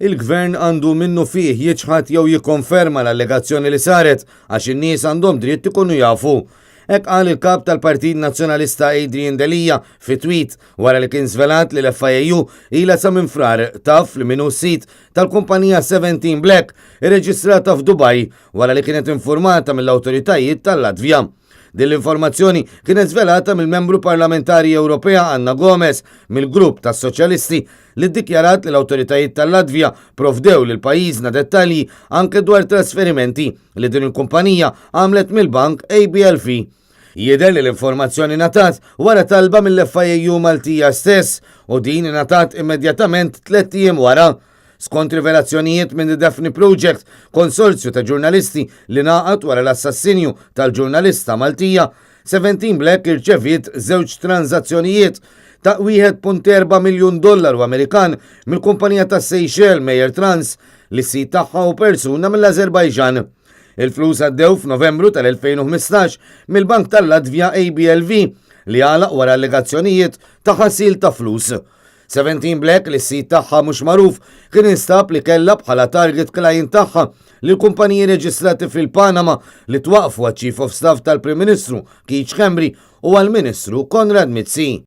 Il-gvern għandu minnu fih jiġħad jew jikkonferma l-allegazzjoni li saret għax in-nies għandhom dritt ikunu jafu. Hekk qal il-kap tal-Partit Nazzjonalista Adrian Delija fi tweet wara li kien żvelat li l-FIU ilha sa minn frar taf li minnu sit tal-kumpanija 17 Black irreġistrata f'Dubaj wara li kienet informata mill-awtoritajiet tal-Latvja. Din l-informazzjoni kienet żvelata mill-membru parlamentari Ewropea Anna Gomez mill-grupp tas-Soċjalisti li ddikjarat li l-awtoritajiet tal-Latvja provdew lil pajjiżna dettalji anke dwar trasferimenti li din il-kumpanija għamlet mill-bank ABLV. Jidher li l-informazzjoni natat wara talba mill-FIU Maltija stess u din natat immedjatament 3 ijiem wara. Skont rivelazzjonijiet minn The Daphne Project, konsorzju ta' ġurnalisti li naqat wara l-assassinju tal-ġurnalista Maltija, 17 Black irċeviet żewġ tranzazzjonijiet ta' $1.4 miljun Amerikan mill-kumpanija ta' Seychelles Meyer Trans li sit tagħha u persuna mill-Azerbajġan. Il-flus għaddew f'Novembru tal-2015 mill-Bank tal-Latvja ABLV li għalaq wara allegazzjonijiet ta' ħasil ta' flus. 17 Black li s-sit tagħha mhux magħruf kien instab li kellha bħala target client tagħha li l-kumpaniji reġistrati fil-Panama li twaqfu għaċ-Chief of Staff tal-Prim Ministru Keith Schembri u għall-Ministru Konrad Mizzi.